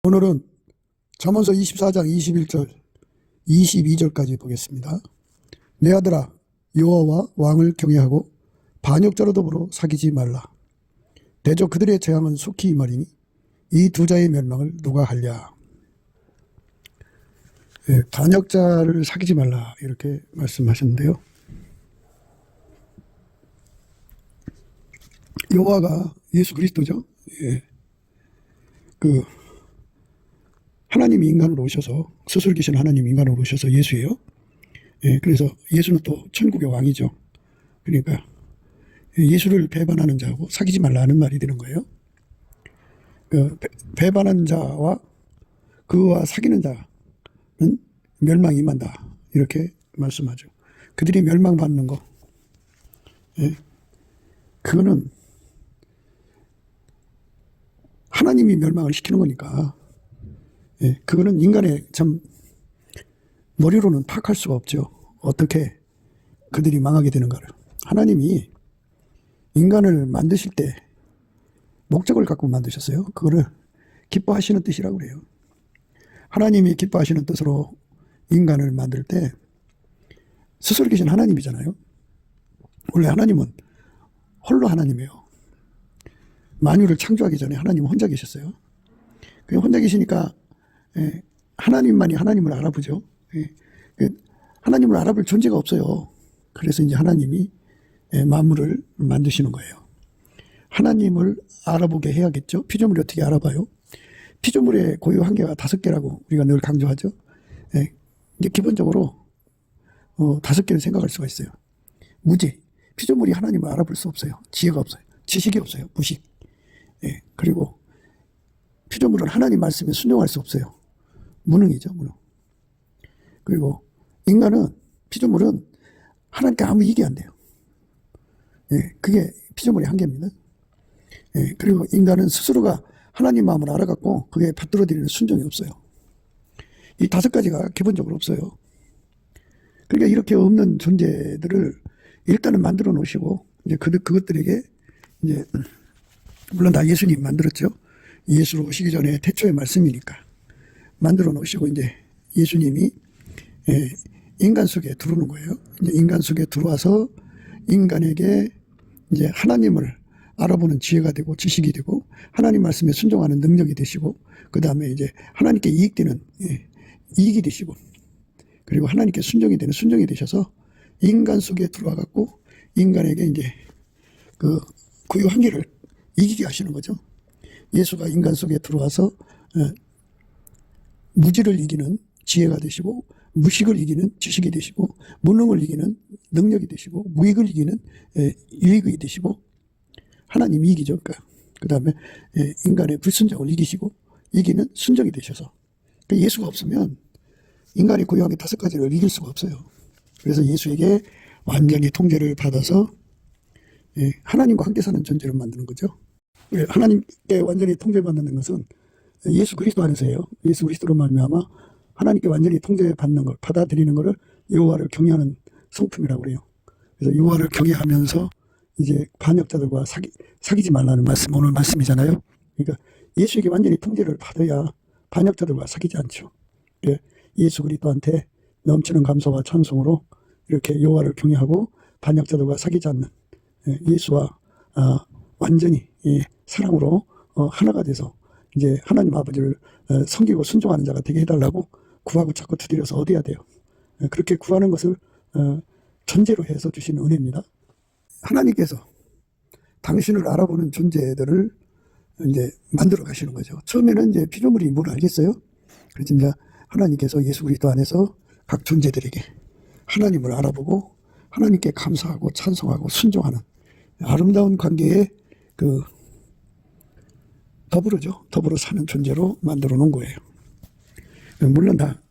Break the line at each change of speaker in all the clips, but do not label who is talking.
오늘은 잠언서 24장 21절 22절까지 보겠습니다. 내 아들아 여호와와 왕을 경외하고 반역자로 더불어 사귀지 말라. 대저 그들의 재앙은 속히 임하리니 이 두 자의 멸망을 누가 하랴. 반역자를 사귀지 말라 이렇게 말씀하셨는데요. 여호와가 예수 그리스도죠. 하나님이 인간으로 오셔서 스스로 계신 하나님이 인간으로 오셔서 예수예요. 그래서 예수는 또 천국의 왕이죠. 그러니까 예수를 배반하는 자하고 사귀지 말라는 말이 되는 거예요. 배반한 자와 그와 사귀는 자는 멸망이 임한다 이렇게 말씀하죠. 그들이 멸망받는 거, 그거는 하나님이 멸망을 시키는 거니까, 그거는 인간의 참 머리로는 파악할 수가 없죠. 어떻게 그들이 망하게 되는가를. 하나님이 인간을 만드실 때 목적을 갖고 만드셨어요. 그거를 기뻐하시는 뜻이라고 그래요. 하나님이 기뻐하시는 뜻으로 인간을 만들 때 스스로 계신 하나님이잖아요. 원래 하나님은 홀로 하나님이에요. 만유를 창조하기 전에 하나님은 혼자 계셨어요. 혼자 계시니까 하나님만이 하나님을 알아보죠. 하나님을 알아볼 존재가 없어요. 그래서 이제 하나님이 만물을 만드시는 거예요. 하나님을 알아보게 해야겠죠. 피조물이 어떻게 알아봐요? 피조물의 고유 한계가 5개라고 우리가 늘 강조하죠. 이제 기본적으로 5개를 생각할 수가 있어요. 무지, 피조물이 하나님을 알아볼 수 없어요. 지혜가 없어요. 지식이 없어요. 무식. 그리고 피조물은 하나님 말씀에 순종할 수 없어요. 무능이죠, 무능. 그리고 인간은, 피조물은 하나님께 아무 이익이 안 돼요. 그게 피조물의 한계입니다. 그리고 인간은 스스로가 하나님 마음을 알아갖고 그게 받들어들이는 순종이 없어요. 이 5가지가 기본적으로 없어요. 그러니까 이렇게 없는 존재들을 일단은 만들어 놓으시고, 이제 그것들에게 이제 물론 다 예수님 만들었죠. 예수로 오시기 전에 태초의 말씀이니까 만들어 놓으시고, 이제 예수님이 인간 속에 들어오는 거예요. 이제 인간 속에 들어와서 인간에게 이제 하나님을 알아보는 지혜가 되고 지식이 되고 하나님 말씀에 순종하는 능력이 되시고, 그 다음에 이제 하나님께 이익되는 이익이 되시고, 그리고 하나님께 순종이 되는 순종이 되셔서 인간 속에 들어와 갖고 인간에게 이제 그 고유 한계를 이기게 하시는 거죠. 예수가 인간 속에 들어와서 무지를 이기는 지혜가 되시고, 무식을 이기는 지식이 되시고, 무능을 이기는 능력이 되시고, 무익을 이기는 유익이 되시고, 하나님 이익이죠. 그러니까 그 다음에 인간의 불순종을 이기는 순종이 되셔서, 그러니까 예수가 없으면 인간의 고유한 게 5가지를 이길 수가 없어요. 그래서 예수에게 완전히 통제를 받아서 하나님과 함께 사는 존재를 만드는 거죠. 하나님께 완전히 통제받는 것은 예수 그리스도 안에서예요. 예수 그리스도로 말미암아 하나님께 완전히 통제받는 걸, 받아들이는 것을 여호와를 경외하는 성품이라고 그래요. 그래서 여호와를 경외하면서 이제 반역자들과 사귀지 말라는 말씀, 오늘 말씀이잖아요. 그러니까 예수에게 완전히 통제를 받아야 반역자들과 사귀지 않죠. 예수 그리스도한테 넘치는 감사와 찬송으로 이렇게 여호와를 경외하고 반역자들과 사귀지 않는 예수와 완전히 사랑으로 하나가 돼서 이제 하나님 아버지를 섬기고 순종하는 자가 되게 해달라고 구하고 자꾸 두드려서 얻어야 돼요. 그렇게 구하는 것을 전제로 해서 주시는 은혜입니다. 하나님께서 당신을 알아보는 존재들을 이제 만들어 가시는 거죠. 처음에는 이제 피조물이 뭘 알겠어요? 그래서 이제 하나님께서 예수 그리스도 안에서 각 존재들에게 하나님을 알아보고 하나님께 감사하고 찬송하고 순종하는 아름다운 관계에 더불어 사는 존재로 만들어 놓은 거예요. 물론 다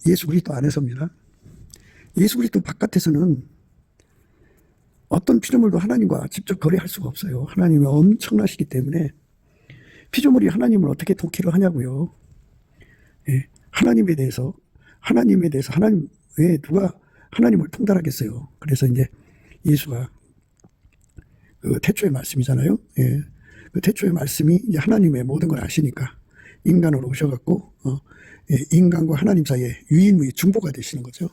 예수 그리스도 안에서입니다. 예수 그리스도 바깥에서는 어떤 피조물도 하나님과 직접 거래할 수가 없어요. 하나님이 엄청나시기 때문에 피조물이 하나님을 어떻게 독해를 하냐고요. 하나님에 대해서 하나님 외에 누가 하나님을 통달하겠어요. 그래서 이제 예수가 그 태초의 말씀이잖아요. 그 태초의 말씀이 이제 하나님의 모든 걸 아시니까 인간으로 오셔갖고 인간과 하나님 사이에 유일무이 중보가 되시는 거죠.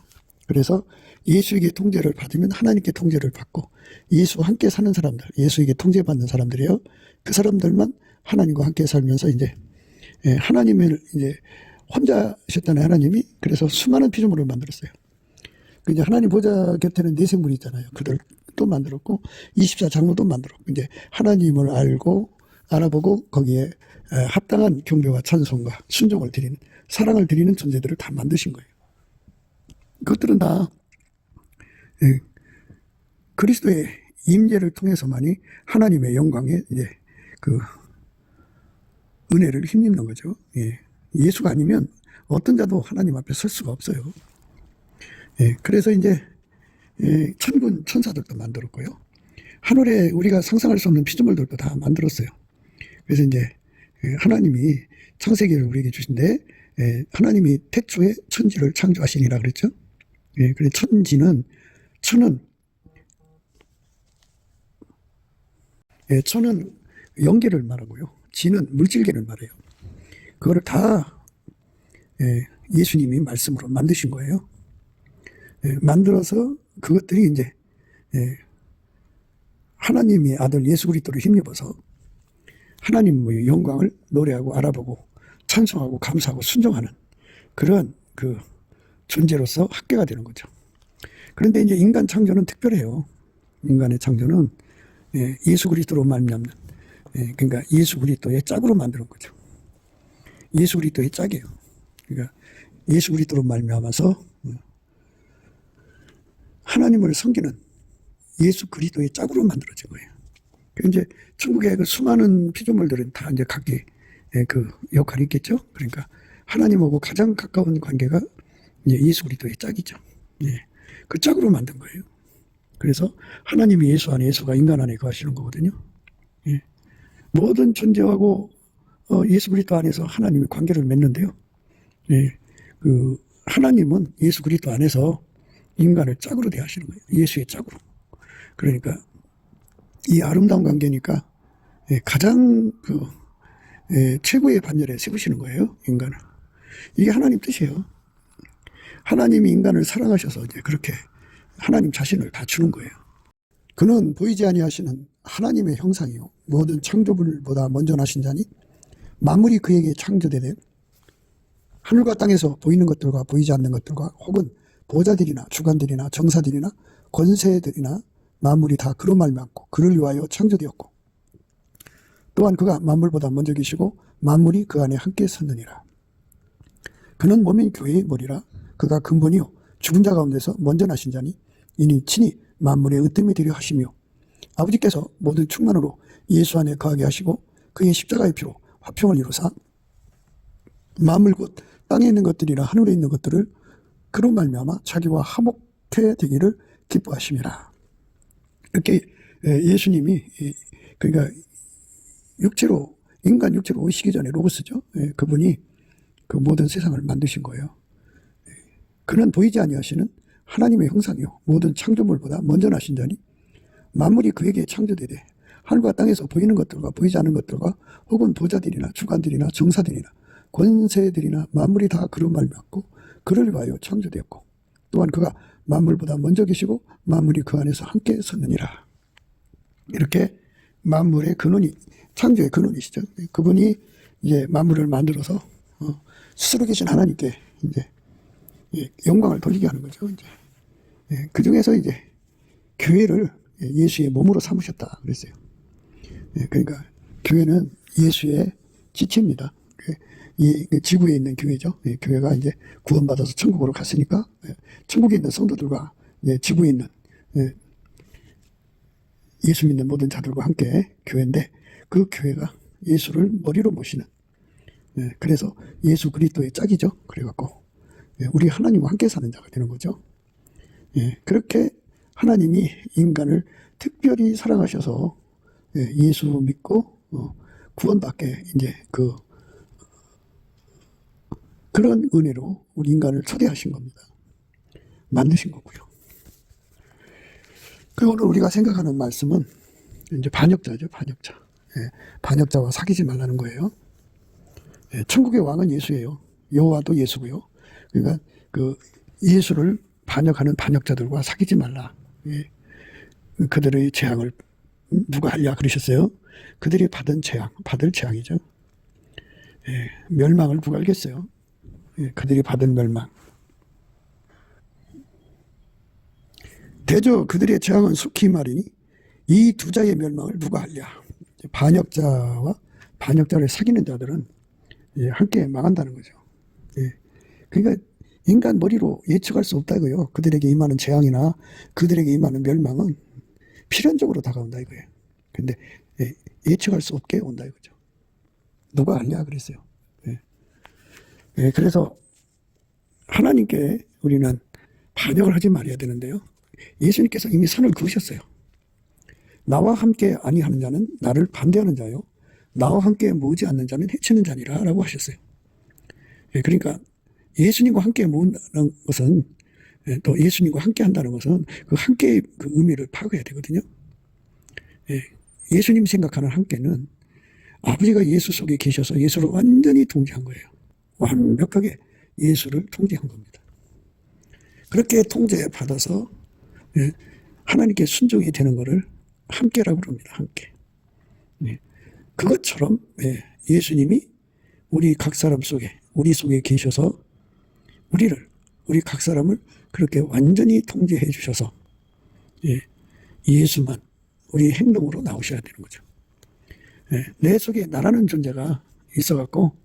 그래서 예수에게 통제를 받으면 하나님께 통제를 받고, 예수와 함께 사는 사람들, 예수에게 통제받는 사람들이에요. 그 사람들만 하나님과 함께 살면서 이제 하나님을 이제 혼자셨잖아요, 하나님이. 그래서 수많은 피조물을 만들었어요. 이제 하나님 보좌 곁에는 네 생물이 있잖아요. 그들도 만들었고 24장로도 만들었고, 이제 하나님을 알아보고 거기에 합당한 경배와 찬송과 순종을 드리는, 사랑을 드리는 존재들을 다 만드신 거예요. 그것들은 다 그리스도의 임재를 통해서만이 하나님의 영광에 이제 그 은혜를 힘입는 거죠. 예수가 아니면 어떤 자도 하나님 앞에 설 수가 없어요. 그래서 이제 천군 천사들도 만들었고요. 하늘에 우리가 상상할 수 없는 피조물들도 다 만들었어요. 그래서 이제 하나님이 창세기를 우리에게 주신데, 하나님이 태초에 천지를 창조하시니라 그랬죠. 그래서 천은 영계를 말하고요. 지는 물질계를 말해요. 그거를 다 예수님이 말씀으로 만드신 거예요. 만들어서 그것들이 이제 하나님의 아들 예수 그리스도를 힘입어서 하나님의 영광을 노래하고 알아보고 찬송하고 감사하고 순종하는 그런 그 존재로서 학계가 되는 거죠. 그런데 이제 인간 창조는 특별해요. 인간의 창조는 예수 그리스도로 말미암는, 그러니까 예수 그리스도의 짝으로 만드는 거죠. 예수 그리스도의 짝이에요. 그러니까 예수 그리스도로 말미암아서 하나님을 섬기는 예수 그리스도의 짝으로 만들어진 거예요. 이제 천국의 그 수많은 피조물들은 다 이제 각기 그 역할이 있겠죠. 그러니까 하나님하고 가장 가까운 관계가 이제 예수 그리스도의 짝이죠. 그 짝으로 만든 거예요. 그래서 하나님이 예수 안에, 예수가 인간 안에 거하시는 거거든요. 모든 존재하고 예수 그리스도 안에서 하나님의 관계를 맺는데요. 그 하나님은 예수 그리스도 안에서 인간을 짝으로 대하시는 거예요. 예수의 짝으로. 그러니까 이 아름다운 관계니까 가장 최고의 반열에 세우시는 거예요, 인간을. 이게 하나님 뜻이에요. 하나님이 인간을 사랑하셔서 이제 그렇게 하나님 자신을 다 주는 거예요. 그는 보이지 아니하시는 하나님의 형상이요, 모든 창조물보다 먼저 나신 자니 만물이 그에게 창조되되 하늘과 땅에서 보이는 것들과 보이지 않는 것들과 혹은 보좌들이나 주관들이나 정사들이나 권세들이나 만물이 다 그로 말미암고 그를 위하여 창조되었고, 또한 그가 만물보다 먼저 계시고 만물이 그 안에 함께 섰느니라. 그는 몸인 교회의 머리라. 그가 근본이요 죽은 자 가운데서 먼저 나신 자니 이는 친히 만물의 으뜸이 되려 하시며, 아버지께서 모든 충만으로 예수 안에 거하게 하시고 그의 십자가의 피로 화평을 이루사 만물 곧 땅에 있는 것들이나 하늘에 있는 것들을 그로 말미암아 자기와 화목해 되기를 기뻐하심이라. 이렇게 예수님이 그러니까 육체로, 인간 육체로 오시기 전에 로고스죠. 그분이 그 모든 세상을 만드신 거예요. 그는 보이지 아니하시는 하나님의 형상이요 모든 창조물보다 먼저 나신 자니 만물이 그에게 창조되되 하늘과 땅에서 보이는 것들과 보이지 않는 것들과 혹은 보좌들이나 주관들이나 정사들이나 권세들이나 만물이 다 그로 말미암고 그를 위하여 창조되었고, 또한 그가 만물보다 먼저 계시고 만물이 그 안에서 함께 섰느니라. 이렇게 만물의 근원이, 창조의 근원이시죠. 그분이 이제 만물을 만들어서 스스로 계신 하나님께 이제 영광을 돌리게 하는 거죠. 이제 그 중에서 이제 교회를 예수의 몸으로 삼으셨다 그랬어요. 그러니까 교회는 예수의 지체입니다. 지구에 있는 교회죠. 교회가 이제 구원받아서 천국으로 갔으니까 천국에 있는 성도들과 지구에 있는 예수 믿는 모든 자들과 함께 교회인데, 그 교회가 예수를 머리로 모시는, 그래서 예수 그리스도의 짝이죠. 그래갖고 우리 하나님과 함께 사는 자가 되는 거죠. 그렇게 하나님이 인간을 특별히 사랑하셔서 예수 믿고 구원받게 이제 그런 은혜로 우리 인간을 초대하신 겁니다. 만드신 거고요. 그 오늘 우리가 생각하는 말씀은 이제 반역자죠, 반역자. 반역자와 사귀지 말라는 거예요. 예, 천국의 왕은 예수예요. 여호와도 예수고요. 그러니까 그 예수를 반역하는 반역자들과 사귀지 말라. 예. 그들의 재앙을 누가 하랴 그러셨어요. 그들이 받을 재앙이죠. 예, 멸망을 누가 알겠어요. 예, 그들이 받은 멸망. 대저 그들의 재앙은 속히 말이니 이 두 자의 멸망을 누가 하랴. 반역자와 반역자를 사귀는 자들은 예, 함께 망한다는 거죠. 예. 그러니까 인간 머리로 예측할 수 없다 이거예요. 그들에게 임하는 재앙이나 그들에게 임하는 멸망은 필연적으로 다가온다 이거예요. 근데 예, 예측할 수 없게 온다 이거죠. 누가 알냐 그랬어요. 예. 예, 그래서 하나님께 우리는 반역을 하지 말아야 되는데요. 예수님께서 이미 선을 그으셨어요. 나와 함께 아니하는 자는 나를 반대하는 자요. 나와 함께 모으지 않는 자는 해치는 자니라 라고 하셨어요. 예, 그러니까 예수님과 함께 모은다는 것은 또 예수님과 함께 한다는 것은 그 함께의 그 의미를 파악해야 되거든요. 예, 예수님 생각하는 함께는 아버지가 예수 속에 계셔서 예수를 완전히 통제한 거예요. 완벽하게 예수를 통제한 겁니다. 그렇게 통제받아서 예, 하나님께 순종이 되는 것을 함께라고 그럽니다. 함께. 예, 그것처럼 예, 예수님이 우리 각 사람 속에 우리 속에 계셔서 우리 각 사람을 그렇게 완전히 통제해 주셔서 예, 예수만 우리 행동으로 나오셔야 되는 거죠. 예, 내 속에 나라는 존재가 있어갖고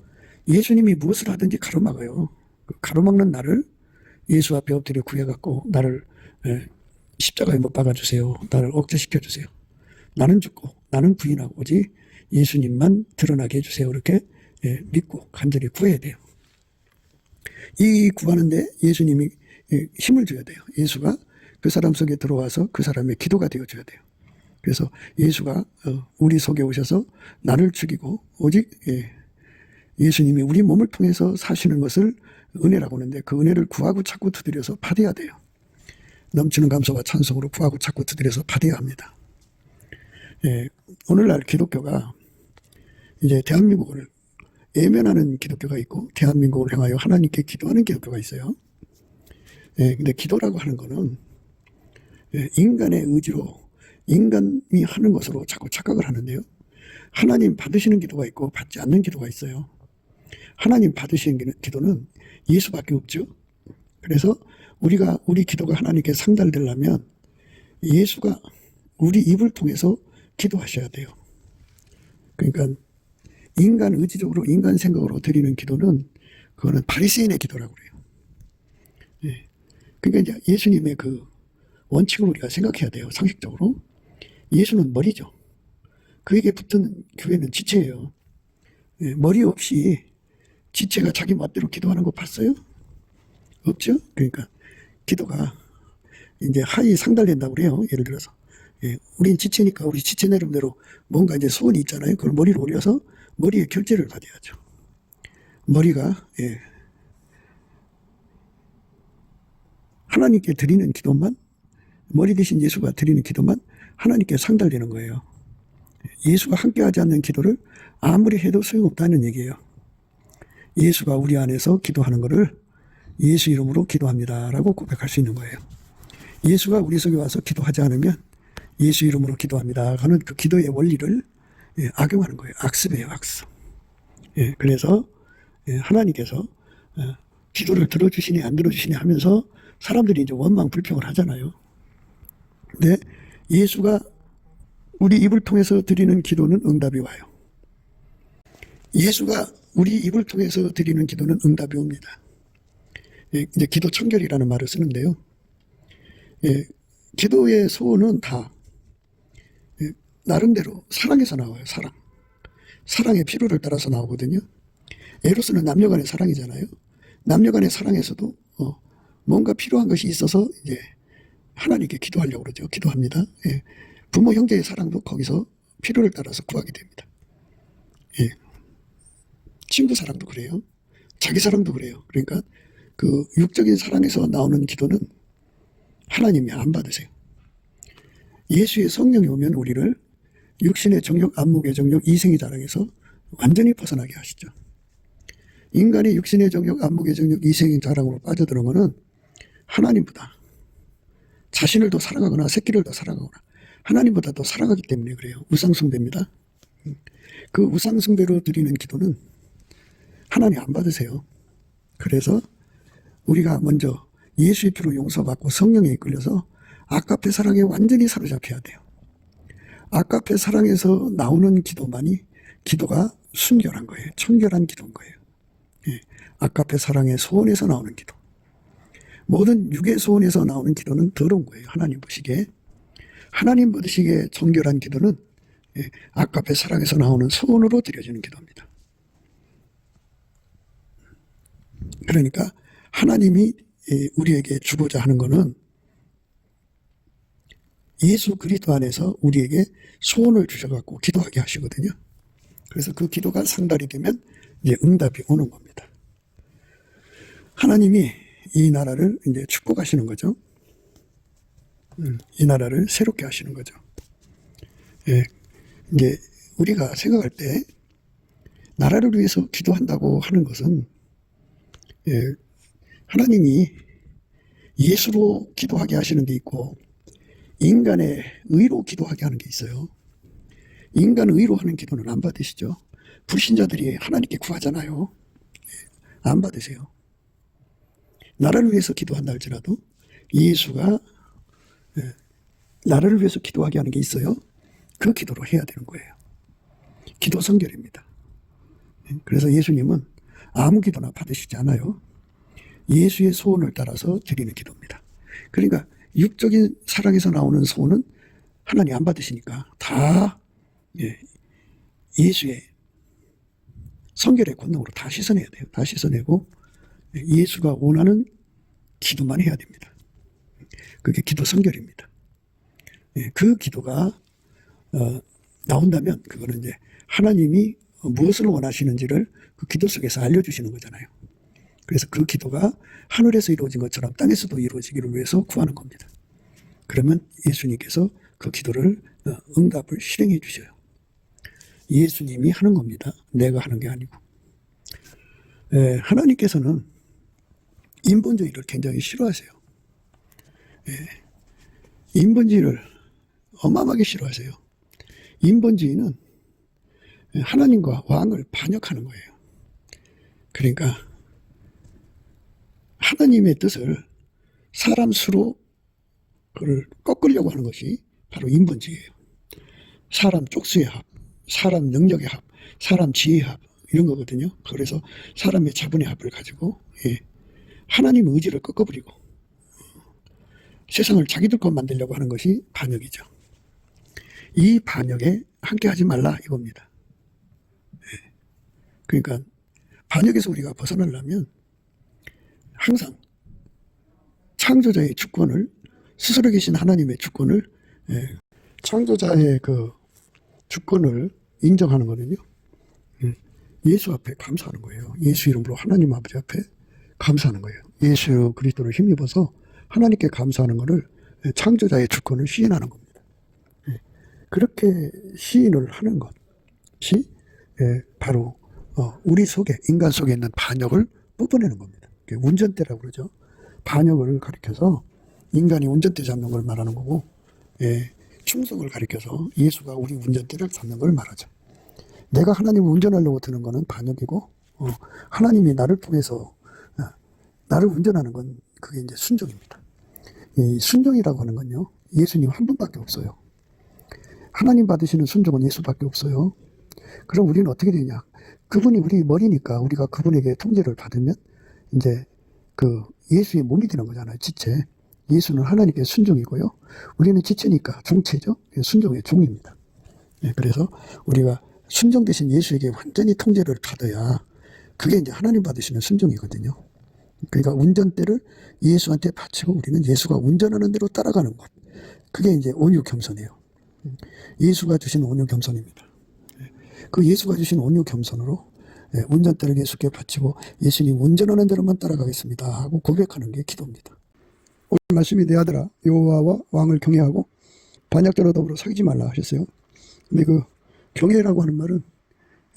예수님이 무엇을 하든지 가로막아요. 그 가로막는 나를 예수 앞에 엎드려 구해갖고 나를 예, 십자가에 못 박아주세요. 나를 억제시켜주세요. 나는 죽고 나는 부인하고 오직 예수님만 드러나게 해주세요. 이렇게 예, 믿고 간절히 구해야 돼요. 이 구하는데 예수님이 예, 힘을 줘야 돼요. 예수가 그 사람 속에 들어와서 그 사람의 기도가 되어줘야 돼요. 그래서 예수가 우리 속에 오셔서 나를 죽이고 오직 예, 예수님이 우리 몸을 통해서 사시는 것을 은혜라고 하는데 그 은혜를 구하고 찾고 두드려서 받아야 돼요. 넘치는 감사와 찬송으로 구하고 찾고 두드려서 받아야 합니다. 예, 오늘날 기독교가 이제 대한민국을 외면하는 기독교가 있고 대한민국을 향하여 하나님께 기도하는 기독교가 있어요. 예, 근데 기도라고 하는 거는 예, 인간의 의지로 인간이 하는 것으로 자꾸 착각을 하는데요. 하나님 받으시는 기도가 있고 받지 않는 기도가 있어요. 하나님 받으시는 기도는 예수밖에 없죠. 그래서 우리 기도가 하나님께 상달되려면 예수가 우리 입을 통해서 기도하셔야 돼요. 그러니까 인간 의지적으로 인간 생각으로 드리는 기도는 그거는 바리새인의 기도라고 그래요. 예. 그러니까 이제 예수님의 그 원칙을 우리가 생각해야 돼요. 상식적으로. 예수는 머리죠. 그에게 붙은 교회는 지체예요. 예. 머리 없이 지체가 자기 멋대로 기도하는 거 봤어요? 없죠? 그러니까 기도가 이제 하이 상달된다고 그래요. 예를 들어서. 예. 우린 지체니까 우리 지체 나름대로 뭔가 이제 소원이 있잖아요. 그걸 머리로 올려서 머리에 결제를 받아야죠. 머리가 예. 하나님께 드리는 기도만 머리 대신 예수가 드리는 기도만 하나님께 상달되는 거예요. 예수가 함께하지 않는 기도를 아무리 해도 소용없다는 얘기예요. 예수가 우리 안에서 기도하는 것을 예수 이름으로 기도합니다라고 고백할 수 있는 거예요. 예수가 우리 속에 와서 기도하지 않으면 예수 이름으로 기도합니다 하는 그 기도의 원리를 예, 악용하는 거예요. 악습이에요. 악습. 예, 그래서 예, 하나님께서 기도를 들어주시니 안 들어주시니 하면서 사람들이 이제 원망 불평을 하잖아요. 근데 예수가 우리 입을 통해서 드리는 기도는 응답이 와요. 예수가 우리 입을 통해서 드리는 기도는 응답이 옵니다. 예, 이제 기도 청결이라는 말을 쓰는데요. 예, 기도의 소원은 다 예, 나름대로 사랑에서 나와요. 사랑의 필요를 따라서 나오거든요. 에로스는 남녀간의 사랑이잖아요. 남녀간의 사랑에서도 뭔가 필요한 것이 있어서 이제 하나님께 기도하려고 그러죠. 기도합니다. 예. 부모 형제의 사랑도 거기서 필요를 따라서 구하게 됩니다. 예. 친구 사랑도 그래요. 자기 사랑도 그래요. 그러니까 그 육적인 사랑에서 나오는 기도는 하나님이 안 받으세요. 예수의 성령이 오면 우리를 육신의 정욕, 안목의 정욕, 이생의 자랑에서 완전히 벗어나게 하시죠. 인간의 육신의 정욕, 안목의 정욕, 이생의 자랑으로 빠져드는 것은 하나님보다 자신을 더 사랑하거나 새끼를 더 사랑하거나 하나님보다 더 사랑하기 때문에 그래요. 우상숭배입니다. 그 우상숭배로 드리는 기도는 하나님 안 받으세요. 그래서 우리가 먼저 예수의 피로 용서받고 성령에 이끌려서 아까페 사랑에 완전히 사로잡혀야 돼요. 아까페 사랑에서 나오는 기도만이 기도가 순결한 거예요. 청결한 기도인 거예요. 예. 아까페 사랑의 소원에서 나오는 기도. 모든 육의 소원에서 나오는 기도는 더러운 거예요. 하나님 보시기에. 하나님 보시기에 정결한 기도는 아까페 사랑에서 나오는 소원으로 드려지는 기도입니다. 그러니까 하나님이 우리에게 주고자 하는 것은 예수 그리스도 안에서 우리에게 소원을 주셔갖고 기도하게 하시거든요. 그래서 그 기도가 상달이 되면 이제 응답이 오는 겁니다. 하나님이 이 나라를 이제 축복하시는 거죠. 이 나라를 새롭게 하시는 거죠. 예, 이제 우리가 생각할 때 나라를 위해서 기도한다고 하는 것은 하나님이 예수로 기도하게 하시는 데 있고 인간의 의로 기도하게 하는 게 있어요. 인간 의로 하는 기도는 안 받으시죠. 불신자들이 하나님께 구하잖아요. 안 받으세요. 나라를 위해서 기도한다 할지라도 예수가 나라를 위해서 기도하게 하는 게 있어요. 그 기도로 해야 되는 거예요. 기도 성결입니다. 그래서 예수님은 아무 기도나 받으시지 않아요. 예수의 소원을 따라서 드리는 기도입니다. 그러니까 육적인 사랑에서 나오는 소원은 하나님 안 받으시니까 다 예수의 성결의 권능으로 다 씻어내야 돼요. 다 씻어내고 예수가 원하는 기도만 해야 됩니다. 그게 기도 성결입니다. 그 기도가 나온다면 그거는 이제 하나님이 무엇을 원하시는지를 그 기도 속에서 알려주시는 거잖아요. 그래서 그 기도가 하늘에서 이루어진 것처럼 땅에서도 이루어지기를 위해서 구하는 겁니다. 그러면 예수님께서 그 기도를 응답을 실행해 주셔요. 예수님이 하는 겁니다. 내가 하는 게 아니고. 하나님께서는 인본주의를 굉장히 싫어하세요. 인본주의를 어마어마하게 싫어하세요. 인본주의는 하나님과 왕을 반역하는 거예요. 그러니까 하나님의 뜻을 사람 수로 그걸 꺾으려고 하는 것이 바로 인본주의예요. 사람 쪽수의 합, 사람 능력의 합, 사람 지혜의 합 이런 거거든요. 그래서 사람의 자본의 합을 가지고 하나님의 의지를 꺾어버리고 세상을 자기들 것 만들려고 하는 것이 반역이죠. 이 반역에 함께하지 말라 이겁니다. 그러니까 반역에서 우리가 벗어나려면 항상 창조자의 주권을 스스로 계신 하나님의 주권을 창조자의 그 주권을 인정하는 거는요. 예수 앞에 감사하는 거예요. 예수 이름으로 하나님 아버지 앞에 감사하는 거예요. 예수 그리스도를 힘입어서 하나님께 감사하는 것을 창조자의 주권을 시인하는 겁니다. 그렇게 시인을 하는 것이 바로 우리 속에 인간 속에 있는 반역을 뽑아내는 겁니다. 운전대라고 그러죠. 반역을 가리켜서 인간이 운전대 잡는 걸 말하는 거고 충성을 가리켜서 예수가 우리 운전대를 잡는 걸 말하죠. 내가 하나님을 운전하려고 드는 거는 반역이고 하나님이 나를 통해서 나를 운전하는 건 그게 이제 순종입니다. 이 순종이라고 하는 건요. 예수님 한 분밖에 없어요. 하나님 받으시는 순종은 예수밖에 없어요. 그럼 우리는 어떻게 되냐? 그분이 우리 머리니까 우리가 그분에게 통제를 받으면 이제 그 예수의 몸이 되는 거잖아요. 지체. 예수는 하나님께 순종이고요. 우리는 지체니까 종체죠. 순종의 종입니다. 그래서 우리가 순종 대신 예수에게 완전히 통제를 받아야 그게 이제 하나님 받으시는 순종이거든요. 그러니까 운전대를 예수한테 바치고 우리는 예수가 운전하는 대로 따라가는 것. 그게 이제 온유 겸손이에요. 예수가 주신 온유 겸손입니다. 그 예수가 주신 온유 겸손으로 운전대를 예수께 바치고 예수님 운전하는 대로만 따라가겠습니다 하고 고백하는 게 기도입니다. 오늘 말씀이 내 아들아 여호와와 왕을 경외하고 반역자로 더불어 사귀지 말라 하셨어요. 근데 그 경외라고 하는 말은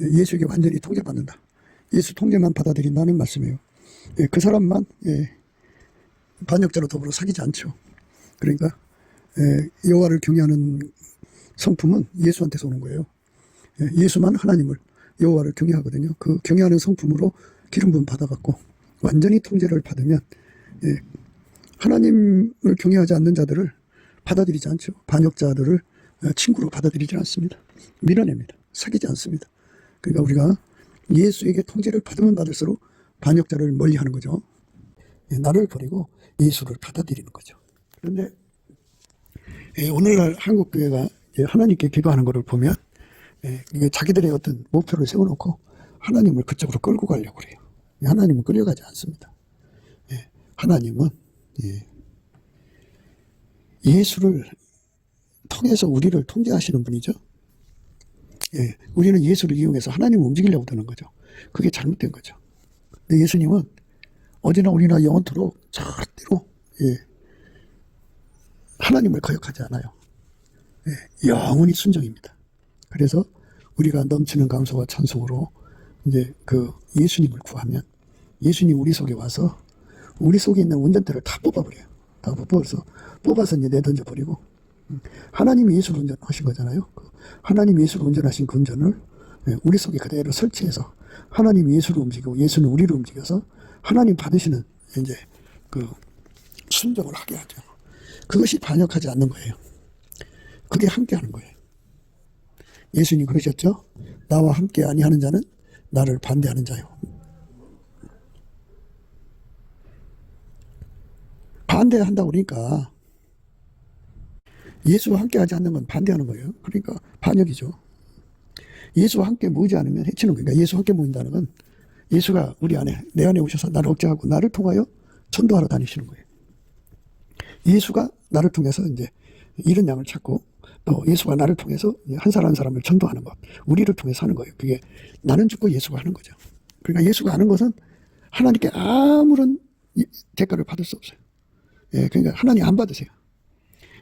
예수에게 완전히 통제받는다. 예수 통제만 받아들인다는 말씀이에요. 예, 그 사람만 예, 반역자로 더불어 사귀지 않죠. 그러니까 여호와를 경외하는 성품은 예수한테서 오는 거예요. 예, 예수만 하나님을 여호와를 경외하거든요. 그 경외하는 성품으로 기름 부음 받아갖고 완전히 통제를 받으면 예, 하나님을 경외하지 않는 자들을 받아들이지 않죠. 반역자들을 친구로 받아들이지 않습니다. 밀어냅니다. 사귀지 않습니다. 그러니까 우리가 예수에게 통제를 받으면 받을수록 반역자를 멀리하는 거죠. 나를 버리고 예수를 받아들이는 거죠. 그런데 오늘날 한국교회가 하나님께 기도하는 것을 보면 이게 자기들의 어떤 목표를 세워놓고 하나님을 그쪽으로 끌고 가려고 그래요. 하나님은 끌려가지 않습니다. 하나님은 예수를 통해서 우리를 통제하시는 분이죠. 우리는 예수를 이용해서 하나님을 움직이려고 드는 거죠. 그게 잘못된 거죠. 근데 예수님은 어디나 우리나 영원토록 절대로 하나님을 거역하지 않아요. 영원히 순종입니다. 그래서 우리가 넘치는 감사와 찬송으로 이제 그 예수님을 구하면 예수님 우리 속에 와서 우리 속에 있는 운전대를 다 뽑아버려요. 다 뽑아서 이제 내던져 버리고 하나님이 예수를 운전하신 거잖아요. 하나님이 예수를 운전하신 그 운전을 우리 속에 그대로 설치해서 하나님이 예수를 움직이고 예수는 우리를 움직여서 하나님 받으시는 이제 그 순종을 하게 하죠. 그것이 반역하지 않는 거예요. 그게 함께 하는 거예요. 예수님 그러셨죠? 나와 함께 아니하는 자는 나를 반대하는 자요. 반대한다고 그러니까 예수와 함께 하지 않는 건 반대하는 거예요. 그러니까 반역이죠. 예수와 함께 모이지 않으면 해치는 거니까 예수와 함께 모인다는 건 예수가 우리 안에 내 안에 오셔서 나를 억제하고 나를 통하여 전도하러 다니시는 거예요. 예수가 나를 통해서 이제 잃은 양을 찾고 또 예수가 나를 통해서 한 사람 한 사람을 전도하는 것, 우리를 통해서 하는 거예요. 그게 나는 죽고 예수가 하는 거죠. 그러니까 예수가 하는 것은 하나님께 아무런 대가를 받을 수 없어요. 그러니까 하나님 안 받으세요.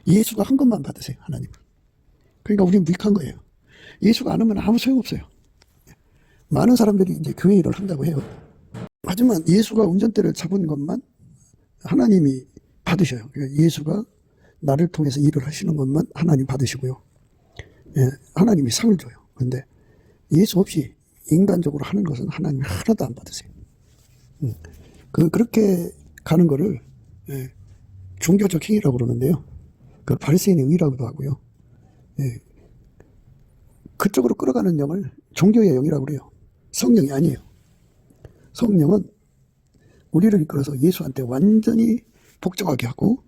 예수가 한 것만 받으세요. 하나님은. 그러니까 우리는 무익한 거예요. 예수가 안 하면 아무 소용없어요. 많은 사람들이 이제 교회 일을 한다고 해요. 하지만 예수가 운전대를 잡은 것만 하나님이 받으셔요. 그러니까 예수가 나를 통해서 일을 하시는 것만 하나님 받으시고요. 하나님이 상을 줘요. 그런데 예수 없이 인간적으로 하는 것은 하나님 하나도 안 받으세요. 그렇게 가는 거를 종교적 행위라고 그러는데요. 그 바리새인의 의라고도 하고요. 그쪽으로 끌어가는 영을 종교의 영이라고 그래요. 성령이 아니에요. 성령은 우리를 이끌어서 예수한테 완전히 복종하게 하고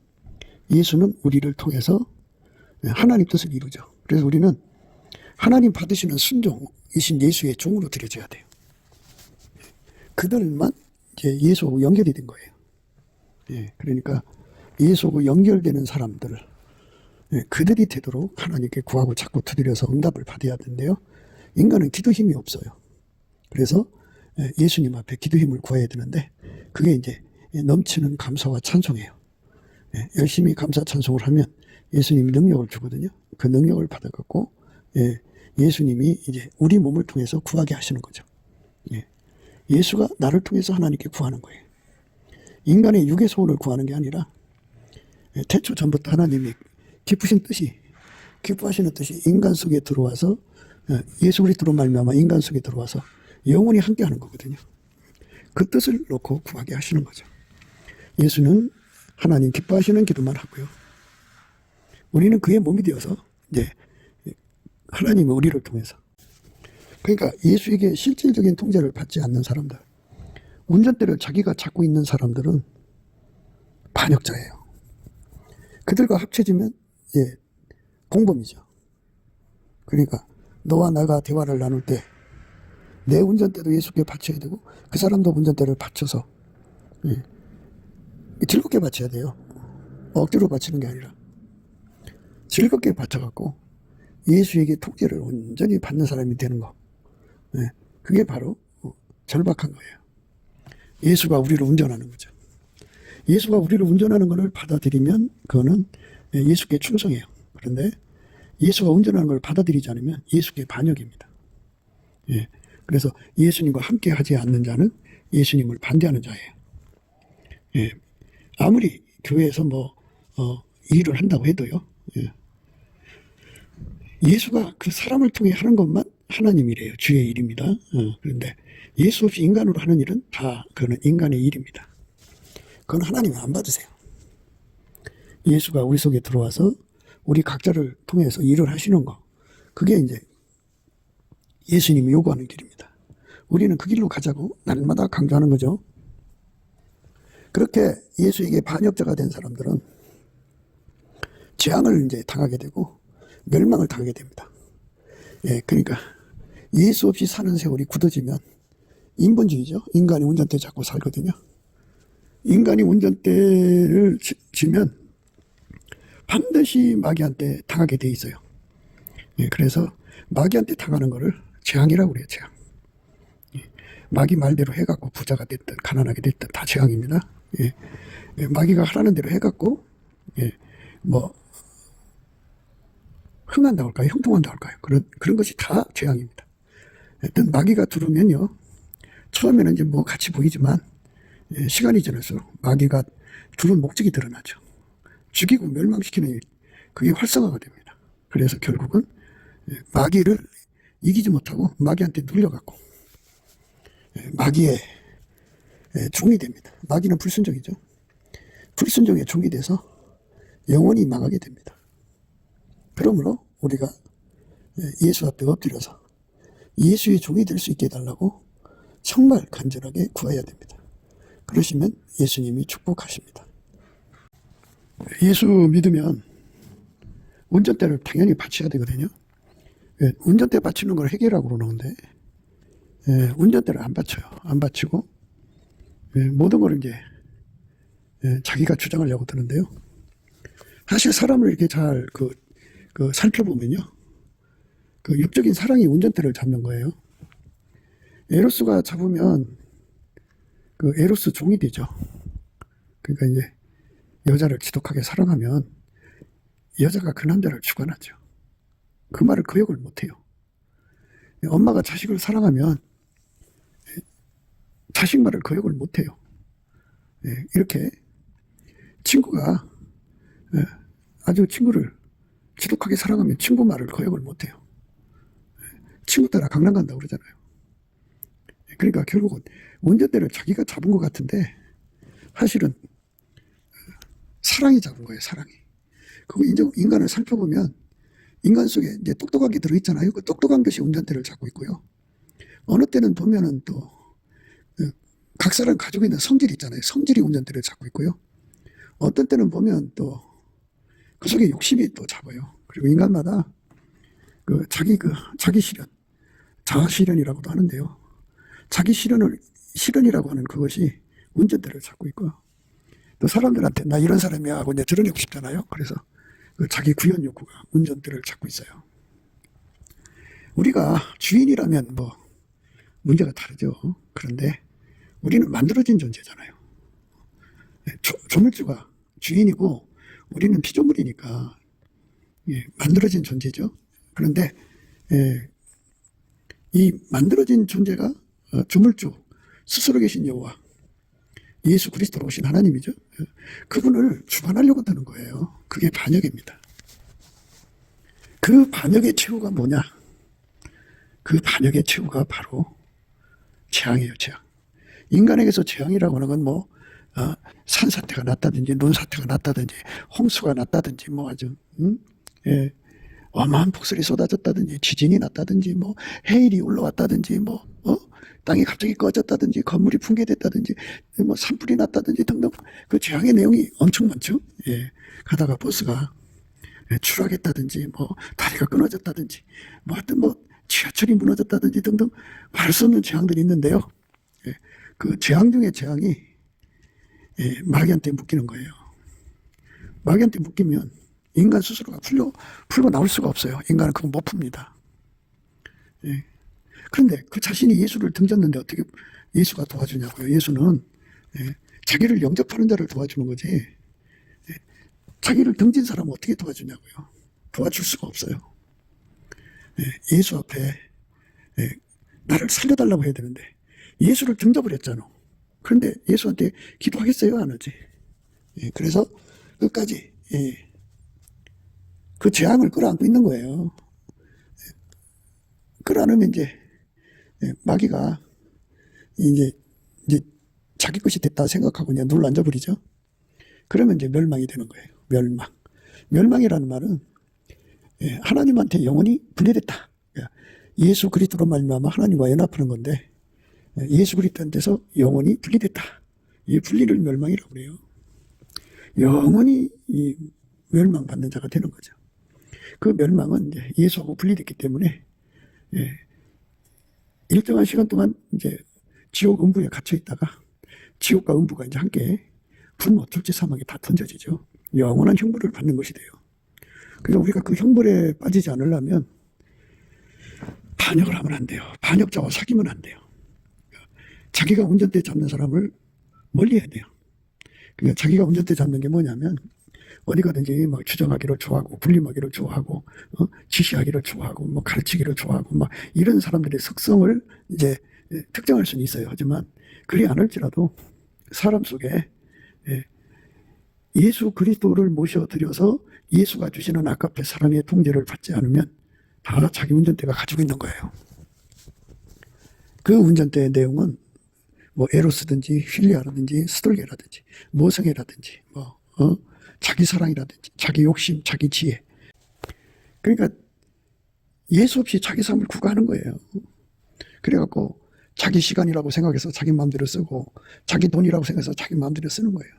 예수는 우리를 통해서 하나님 뜻을 이루죠. 그래서 우리는 하나님 받으시는 순종이신 예수의 종으로 드려져야 돼요. 그들만 이제 예수하고 연결이 된 거예요. 그러니까 예수하고 연결되는 사람들, 그들이 되도록 하나님께 구하고 자꾸 두드려서 응답을 받아야 되는데요. 인간은 기도 힘이 없어요. 그래서 예수님 앞에 기도 힘을 구해야 되는데 그게 이제 넘치는 감사와 찬송이에요. 열심히 감사 찬송을 하면 예수님이 능력을 주거든요. 그 능력을 받아갖고 예수님이 이제 우리 몸을 통해서 구하게 하시는 거죠. 예수가 나를 통해서 하나님께 구하는 거예요. 인간의 육의 소원을 구하는 게 아니라 태초 전부터 하나님이 기뻐하시는 뜻이 인간 속에 들어와서 예수 그리스도로 말미암아 인간 속에 들어와서 영원히 함께하는 거거든요. 그 뜻을 놓고 구하게 하시는 거죠. 예수는 하나님 기뻐하시는 기도만 하고요. 우리는 그의 몸이 되어서 이제 하나님은 우리를 통해서 그러니까 예수에게 실질적인 통제를 받지 않는 사람들, 운전대를 자기가 잡고 있는 사람들은 반역자예요. 그들과 합쳐지면 공범이죠. 그러니까 너와 나가 대화를 나눌 때 내 운전대도 예수께 바쳐야 되고 그 사람도 운전대를 바쳐서 즐겁게 바쳐야 돼요. 억지로 바치는 게 아니라 즐겁게 바쳐갖고 예수에게 통제를 온전히 받는 사람이 되는 거. 그게 바로 절박한 거예요. 예수가 우리를 운전하는 거죠. 예수가 우리를 운전하는 것을 받아들이면 그거는 예수께 충성해요. 그런데 예수가 운전하는 걸 받아들이지 않으면 예수께 반역입니다. 그래서 예수님과 함께 하지 않는 자는 예수님을 반대하는 자예요. 예. 아무리 교회에서 일을 한다고 해도요. 예. 예수가 그 사람을 통해 하는 것만 하나님이래요. 주의 일입니다. 그런데 예수 없이 인간으로 하는 일은 다 그거는 인간의 일입니다. 그건 하나님이 안 받으세요. 예수가 우리 속에 들어와서 우리 각자를 통해서 일을 하시는 거, 그게 이제 예수님이 요구하는 길입니다. 우리는 그 길로 가자고 날마다 강조하는 거죠. 그렇게 예수에게 반역자가 된 사람들은 재앙을 이제 당하게 되고 멸망을 당하게 됩니다. 예, 그러니까 예수 없이 사는 세월이 굳어지면 인본주의죠. 인간이 운전대 잡고 살거든요. 인간이 운전대를 쥐면 반드시 마귀한테 당하게 돼 있어요. 예, 그래서 마귀한테 당하는 거를 재앙이라고 그래요. 재앙. 예, 마귀 말대로 해갖고 부자가 됐든 가난하게 됐든 다 재앙입니다. 예, 예, 마귀가 하라는 대로 해갖고 흥한다고 할까요? 형통한다고 할까요? 그런 것이 다 재앙입니다. 하여튼 마귀가 들어오면요, 처음에는 이제 같이 보이지만 시간이 지날수록 마귀가 두는 목적이 드러나죠. 죽이고 멸망시키는 일, 그게 활성화가 됩니다. 그래서 결국은 마귀를 이기지 못하고 마귀한테 눌려갖고 마귀의 종이 됩니다. 마귀는 불순종이죠. 불순종의 종이 돼서 영원히 망하게 됩니다. 그러므로 우리가 예수 앞에 엎드려서 예수의 종이 될 수 있게 해달라고 정말 간절하게 구해야 됩니다. 그러시면 예수님이 축복하십니다. 예수 믿으면 운전대를 당연히 바쳐야 되거든요. 운전대 바치는 걸 회개라고 그러는데 운전대를 안 바쳐요. 안 바치고 모든 걸 이제 자기가 주장하려고 드는데요. 사실 사람을 이렇게 잘 살펴보면요, 그 육적인 사랑이 운전대를 잡는 거예요. 에로스가 잡으면 그 에로스 종이 되죠. 그러니까 이제 여자를 지독하게 사랑하면 여자가 그 남자를 주관하죠. 그 말을 거역을 못해요. 엄마가 자식을 사랑하면 자식 말을 거역을 못해요. 이렇게 친구가 아주 친구를 지독하게 사랑하면 친구 말을 거역을 못해요. 친구 따라 강남 간다고 그러잖아요. 그러니까 결국은 운전대를 자기가 잡은 것 같은데 사실은 사랑이 잡은 거예요. 사랑이. 그 인간을 살펴보면 인간 속에 이제 똑똑한 게 들어있잖아요. 그 똑똑한 것이 운전대를 잡고 있고요. 어느 때는 보면은 또 각 사람 가지고 있는 성질이 있잖아요. 성질이 운전대를 잡고 있고요. 어떤 때는 보면 또 그 속에 욕심이 또 잡아요. 그리고 인간마다 자기 실현, 자아 실현이라고도 하는데요. 자기 실현이라고 하는 그것이 운전대를 잡고 있고요. 또 사람들한테 나 이런 사람이야 하고 이제 드러내고 싶잖아요. 그래서 그 자기 구현 욕구가 운전대를 잡고 있어요. 우리가 주인이라면 문제가 다르죠. 그런데 우리는 만들어진 존재잖아요. 조물주가 주인이고 우리는 피조물이니까 만들어진 존재죠. 그런데 이 만들어진 존재가 조물주 스스로 계신 여호와 예수 그리스도로 오신 하나님이죠. 그분을 주관하려고 하는 거예요. 그게 반역입니다. 그 반역의 최후가 뭐냐? 그 반역의 최후가 바로 재앙이에요. 재앙. 인간에게서 재앙이라고 하는 건 산사태가 났다든지 눈사태가 났다든지 홍수가 났다든지 아주 어마한 폭설이 쏟아졌다든지 지진이 났다든지 해일이 올라왔다든지 땅이 갑자기 꺼졌다든지 건물이 붕괴됐다든지 산불이 났다든지 등등 그 재앙의 내용이 엄청 많죠. 가다가 버스가 추락했다든지 다리가 끊어졌다든지 하여튼 지하철이 무너졌다든지 등등 말할 수 없는 재앙들이 있는데요. 그 재앙 중에 재앙이 마귀한테 묶이는 거예요. 마귀한테 묶이면 인간 스스로가 풀고 나올 수가 없어요. 인간은 그거 못 풉니다. 그런데 그 자신이 예수를 등졌는데 어떻게 예수가 도와주냐고요. 예수는 자기를 영접하는 자를 도와주는 거지 자기를 등진 사람은 어떻게 도와주냐고요. 도와줄 수가 없어요. 예수 앞에 나를 살려달라고 해야 되는데 예수를 등져버렸잖아. 그런데 예수한테 기도하겠어요? 안 하지. 예, 그래서 끝까지 그 재앙을 끌어안고 있는 거예요. 끌어안으면 이제 마귀가 이제 자기 것이 됐다 생각하고 그냥 눌러 앉아버리죠. 그러면 이제 멸망이 되는 거예요. 멸망. 멸망이라는 말은 하나님한테 영원히 분리됐다. 예수 그리스도로 말미암아 하나님과 연합하는 건데 예수 그리스도한테서 영원히 분리됐다. 이 분리를 멸망이라고 그래요. 영원히 이 멸망받는 자가 되는 거죠. 그 멸망은 이제 예수하고 분리됐기 때문에 일정한 시간 동안 이제 지옥 음부에 갇혀 있다가 지옥과 음부가 이제 함께 분노, 절제 사막에 다 던져지죠. 영원한 형벌을 받는 것이 돼요. 그러니까 우리가 그 형벌에 빠지지 않으려면 반역을 하면 안 돼요. 반역자와 사귀면 안 돼요. 자기가 운전대 잡는 사람을 멀리 해야 돼요. 그러니까 자기가 운전대 잡는 게 뭐냐면 어디 가든지 막 주장하기를 좋아하고 군림하기를 좋아하고 지시하기를 좋아하고 뭐 가르치기를 좋아하고 막 이런 사람들의 특성을 이제 특정할 수는 있어요. 하지만 그리 않을지라도 사람 속에 예수 그리스도를 모셔드려서 예수가 주시는 아까페 사랑의 통제를 받지 않으면 다 자기 운전대가 가지고 있는 거예요. 그 운전대의 내용은 뭐 에로스든지 휠리아라든지 스톨게라든지 모성애라든지 자기 사랑이라든지 자기 욕심, 자기 지혜. 그러니까 예수 없이 자기 삶을 구가하는 거예요. 그래갖고 자기 시간이라고 생각해서 자기 마음대로 쓰고 자기 돈이라고 생각해서 자기 마음대로 쓰는 거예요.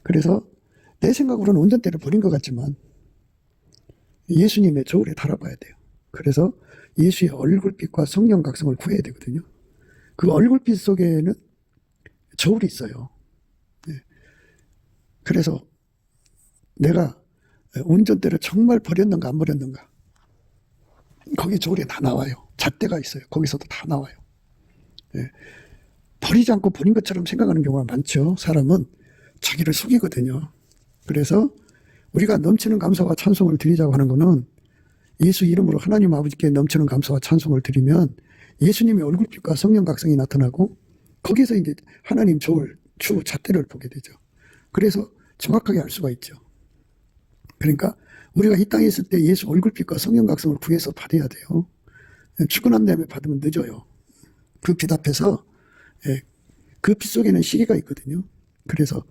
그래서 내 생각으로는 운전대를 버린 것 같지만 예수님의 저울에 달아봐야 돼요. 그래서 예수의 얼굴빛과 성령 각성을 구해야 되거든요. 그 얼굴빛 속에는 저울이 있어요. 그래서 내가 운전대를 정말 버렸는가 안 버렸는가 거기 저울에 다 나와요. 잣대가 있어요. 거기서도 다 나와요. 버리지 않고 버린 것처럼 생각하는 경우가 많죠. 사람은 자기를 속이거든요. 그래서 우리가 넘치는 감사와 찬송을 드리자고 하는 것은 예수 이름으로 하나님 아버지께 넘치는 감사와 찬송을 드리면 예수님의 얼굴빛과 성령 각성이 나타나고 거기서 이제 하나님 저울, 추, 잣대를 보게 되죠. 그래서 정확하게 알 수가 있죠. 그러니까 우리가 이 땅에 있을 때 예수 얼굴빛과 성령 각성을 구해서 받아야 돼요. 죽고 난 다음에 받으면 늦어요. 그 빛 앞에서 그 빛 속에는 시기가 있거든요. 그래서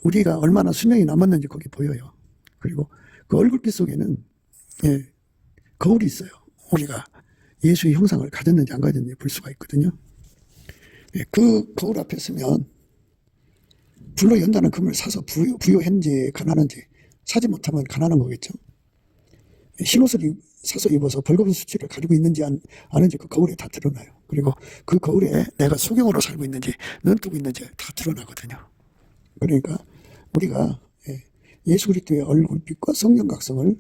우리가 얼마나 수명이 남았는지 거기 보여요. 그리고 그 얼굴빛 속에는 거울이 있어요. 우리가 예수의 형상을 가졌는지 안 가졌는지 볼 수가 있거든요. 그 거울 앞에 서면 불로 연다는 금을 사서 부요했는지 가난한지 사지 못하면 가난한 거겠죠. 흰옷을 사서 입어서 벌거벗은 수치를 가지고 있는지 아는지 그 거울에 다 드러나요. 그리고 그 거울에 내가 소경으로 살고 있는지 눈 뜨고 있는지 다 드러나거든요. 그러니까 우리가 예수 그리스도의 얼굴빛과 성령 각성을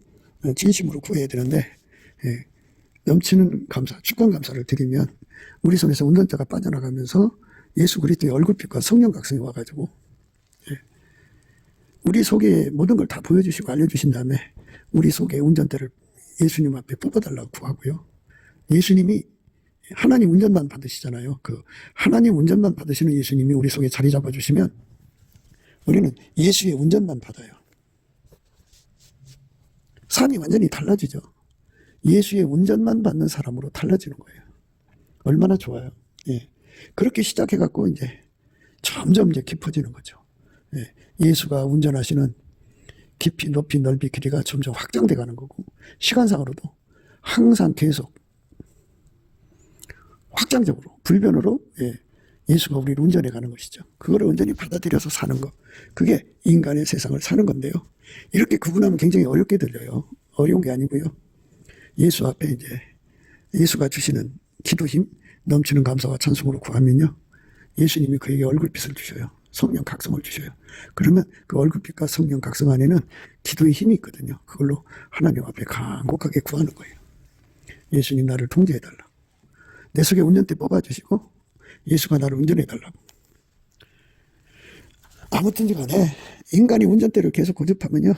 진심으로 구해야 되는데 넘치는 감사, 주권 감사를 드리면 우리 손에서 운전자가 빠져나가면서 예수 그리스도의 얼굴빛과 성령 각성이 와가지고 우리 속에 모든 걸 다 보여주시고 알려주신 다음에 우리 속에 운전대를 예수님 앞에 뽑아달라고 구하고요. 예수님이 하나님 운전만 받으시잖아요. 그 하나님 운전만 받으시는 예수님이 우리 속에 자리 잡아주시면 우리는 예수의 운전만 받아요. 삶이 완전히 달라지죠. 예수의 운전만 받는 사람으로 달라지는 거예요. 얼마나 좋아요. 그렇게 시작해갖고 이제 점점 이제 깊어지는 거죠. 예수가 운전하시는 깊이, 높이, 넓이, 길이가 점점 확장돼 가는 거고 시간상으로도 항상 계속 확장적으로 불변으로 예수가 우리를 운전해 가는 것이죠. 그걸 온전히 받아들여서 사는 것. 그게 인간의 세상을 사는 건데요. 이렇게 구분하면 굉장히 어렵게 들려요. 어려운 게 아니고요. 예수 앞에 이제 예수가 주시는 기도 힘, 넘치는 감사와 찬송으로 구하면요. 예수님이 그에게 얼굴빛을 주셔요. 성령 각성을 주셔요. 그러면 그 얼굴빛과 성령 각성 안에는 기도의 힘이 있거든요. 그걸로 하나님 앞에 간곡하게 구하는 거예요. 예수님 나를 통제해달라. 내 속에 운전대 뽑아주시고 예수가 나를 운전해달라고. 아무튼지 간에 인간이 운전대를 계속 고집하면요.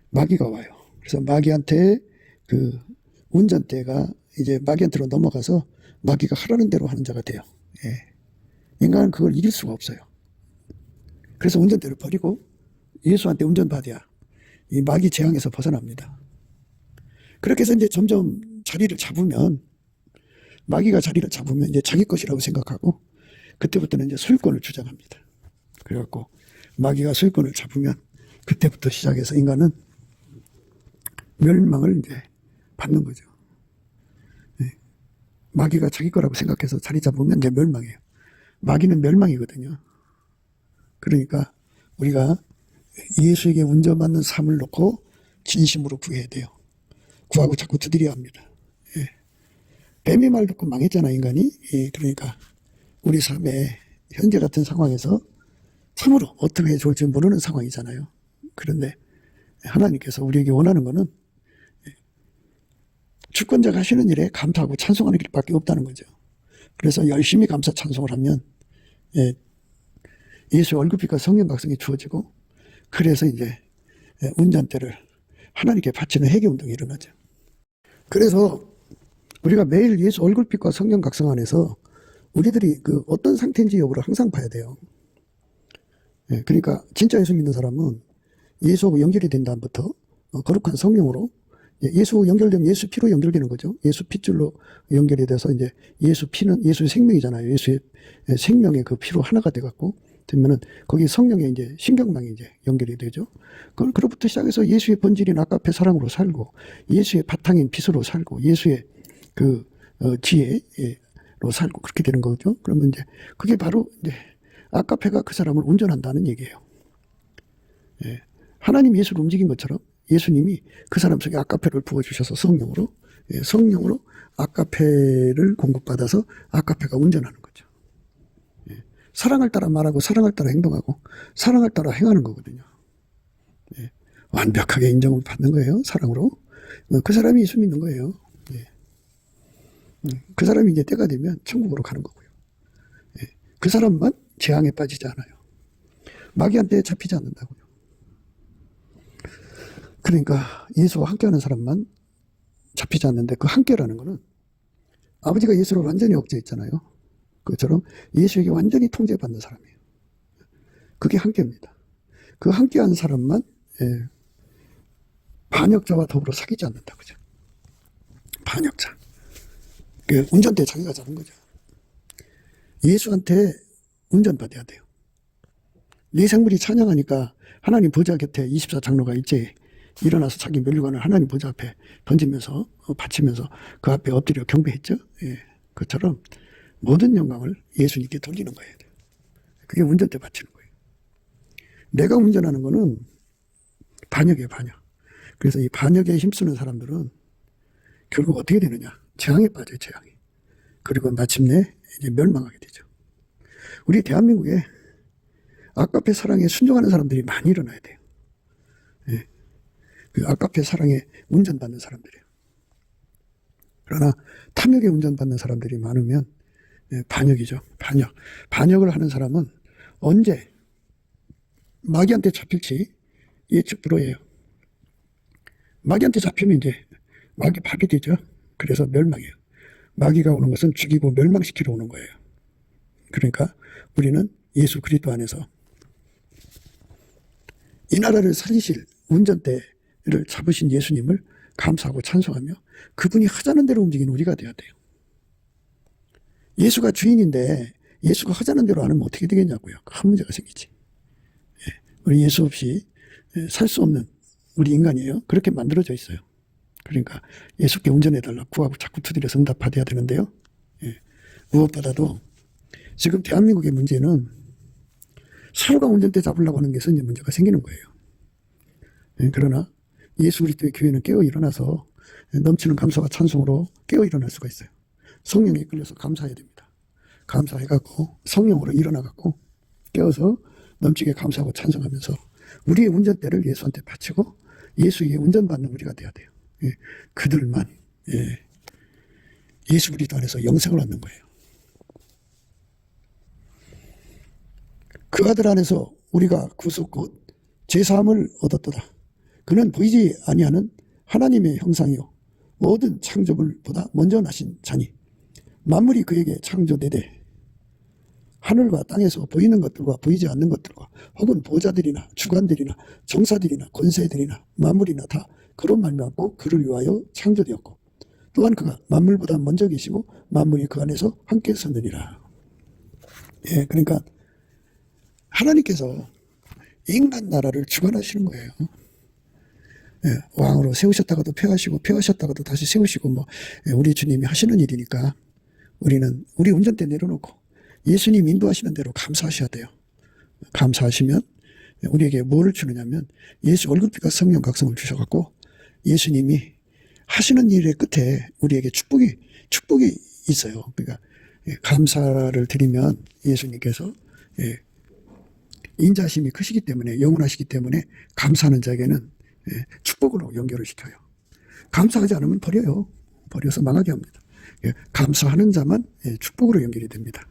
마귀가 와요. 그래서 마귀한테 그 운전대가 이제 마귀한테로 넘어가서 마귀가 하라는 대로 하는 자가 돼요. 예. 인간은 그걸 이길 수가 없어요. 그래서 운전대를 버리고 예수한테 운전받아야 이 마귀 재앙에서 벗어납니다. 그렇게 해서 이제 점점 자리를 잡으면, 마귀가 자리를 잡으면 이제 자기 것이라고 생각하고, 그때부터는 이제 소유권을 주장합니다. 그래갖고 마귀가 소유권을 잡으면 그때부터 시작해서 인간은 멸망을 이제 받는 거죠. 네. 마귀가 자기 거라고 생각해서 자리 잡으면 이제 멸망이에요. 마귀는 멸망이거든요. 그러니까 우리가 예수에게 운전받는 삶을 놓고 진심으로 구해야 돼요. 구하고 자꾸 두드려야 합니다. 예. 뱀의 말 듣고 망했잖아, 인간이. 예. 그러니까 우리 삶에 현재 같은 상황에서 참으로 어떻게 해야 좋을지 모르는 상황이잖아요. 그런데 하나님께서 우리에게 원하는 것은 주권자가 하시는 일에 감사하고 찬송하는 길밖에 없다는 거죠. 그래서 열심히 감사 찬송을 하면 예수의 얼굴빛과 성령 각성이 주어지고, 그래서 이제 운전대를 하나님께 바치는 회개운동이 일어나죠. 그래서 우리가 매일 예수 얼굴빛과 성령 각성 안에서 우리들이 그 어떤 상태인지 여부를 항상 봐야 돼요. 그러니까 진짜 예수 믿는 사람은 예수하고 연결이 된 다음부터 거룩한 성령으로, 예수 연결되면 예수 피로 연결되는 거죠. 예수 핏줄로 연결이 돼서 이제 예수 피는 예수의 생명이잖아요. 예수의 생명의 그 피로 하나가 돼갖고 되면은 거기 성령의 이제 신경망이 이제 연결이 되죠. 그로부터 시작해서 예수의 본질인 아까페 사랑으로 살고, 예수의 바탕인 빛으로 살고, 예수의 그 지혜로 살고, 그렇게 되는 거죠. 그러면 이제 그게 바로 이제 아까페가 그 사람을 운전한다는 얘기예요. 예. 하나님 예수를 움직인 것처럼 예수님이 그 사람 속에 아까페를 부어주셔서 성령으로, 성령으로 아까페를 공급받아서 아까페가 운전하는 거죠. 사랑을 따라 말하고, 사랑을 따라 행동하고, 사랑을 따라 행하는 거거든요. 완벽하게 인정을 받는 거예요, 사랑으로. 그 사람이 예수 믿는 거예요. 그 사람이 이제 때가 되면 천국으로 가는 거고요. 그 사람만 재앙에 빠지지 않아요. 마귀한테 잡히지 않는다고요. 그러니까 예수와 함께하는 사람만 잡히지 않는데, 그 함께라는 거는 아버지가 예수를 완전히 억제했잖아요. 그처럼 예수에게 완전히 통제받는 사람이에요. 그게 함께입니다. 그 함께한 사람만 반역자와 더불어 사귀지 않는다, 그죠? 반역자. 그 운전대 자기가 잡은 거죠. 예수한테 운전받아야 돼요. 네 생물이 찬양하니까 하나님 보좌 곁에 24장로가 일제히 일어나서 자기 면류관을 하나님 보좌 앞에 던지면서 바치면서 그 앞에 엎드려 경배했죠. 그처럼 모든 영광을 예수님께 돌리는 거예요. 그게 운전대 바치는 거예요. 내가 운전하는 거는 반역이에요, 반역. 그래서 이 반역에 힘쓰는 사람들은 결국 어떻게 되느냐? 재앙에 빠져요, 재앙이. 그리고 마침내 이제 멸망하게 되죠. 우리 대한민국에 아까페 사랑에 순종하는 사람들이 많이 일어나야 돼요. 그 아까페 사랑에 운전받는 사람들이에요. 그러나 탐욕에 운전받는 사람들이 많으면 반역이죠. 반역. 반역을 하는 사람은 언제 마귀한테 잡힐지 예측 불허예요. 마귀한테 잡히면 이제 마귀 밥이 되죠. 그래서 멸망이에요. 마귀가 오는 것은 죽이고 멸망시키러 오는 거예요. 그러니까 우리는 예수 그리스도 안에서 이 나라를 살리실 운전대를 잡으신 예수님을 감사하고 찬송하며 그분이 하자는 대로 움직이는 우리가 돼야 돼요. 예수가 주인인데 예수가 하자는 대로 안 하면 어떻게 되겠냐고요. 큰 문제가 생기지. 우리 예수 없이 살 수 없는 우리 인간이에요. 그렇게 만들어져 있어요. 그러니까 예수께 운전해달라 구하고 자꾸 두드려서 응답받아야 되는데요. 무엇보다도 지금 대한민국의 문제는 서로가 운전대 잡으려고 하는 게서 이제 문제가 생기는 거예요. 그러나 예수 그리스도의 교회는 깨어 일어나서 넘치는 감사와 찬송으로 깨어 일어날 수가 있어요. 성령에 이끌려서 감사해야 됩니다. 감사해갖고 성령으로 일어나갖고 깨어서 넘치게 감사하고 찬송하면서 우리의 운전대를 예수한테 바치고 예수에게 운전받는 우리가 돼야 돼요. 그들만 예수 그리스도 안에서 영생을 얻는 거예요. 그 아들 안에서 우리가 구속 곧 제사함을 얻었도다. 그는 보이지 아니하는 하나님의 형상이요 모든 창조물보다 먼저 나신 자니 만물이 그에게 창조되되 하늘과 땅에서 보이는 것들과 보이지 않는 것들과 혹은 보좌들이나 주관들이나 정사들이나 권세들이나 만물이나 다 그로 말미암고 그를 위하여 창조되었고 또한 그가 만물보다 먼저 계시고 만물이 그 안에서 함께 서느니라. 예, 그러니까 하나님께서 인간 나라를 주관하시는 거예요. 예, 왕으로 세우셨다가도 폐하시고 폐하셨다가도 다시 세우시고 우리 주님이 하시는 일이니까 우리는 우리 운전대 내려놓고 예수님 인도하시는 대로 감사하셔야 돼요. 감사하시면 우리에게 뭐를 주느냐면 예수 얼굴빛과 성령 각성을 주셔갖고 예수님이 하시는 일의 끝에 우리에게 축복이 있어요. 그러니까 감사를 드리면 예수님께서 인자심이 크시기 때문에 영원하시기 때문에 감사하는 자에게는 축복으로 연결을 시켜요. 감사하지 않으면 버려서 망하게 합니다. 감사하는 자만 축복으로 연결이 됩니다.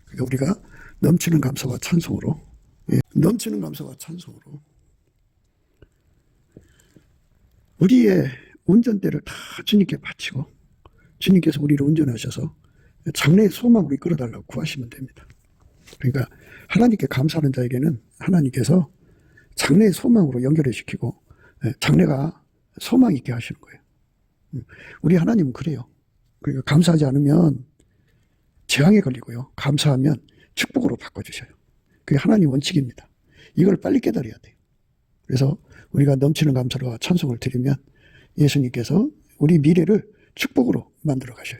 그러니까 우리가 넘치는 감사와 찬송으로 우리의 운전대를 다 주님께 바치고 주님께서 우리를 운전하셔서 장래의 소망으로 이끌어달라고 구하시면 됩니다. 그러니까 하나님께 감사하는 자에게는 하나님께서 장래의 소망으로 연결을 시키고 장래가 소망 있게 하시는 거예요. 우리 하나님은 그래요. 그러니까 감사하지 않으면 재앙에 걸리고요. 감사하면 축복으로 바꿔주셔요. 그게 하나님 원칙입니다. 이걸 빨리 깨달아야 돼요. 그래서 우리가 넘치는 감사와 찬송을 드리면 예수님께서 우리 미래를 축복으로 만들어 가셔요.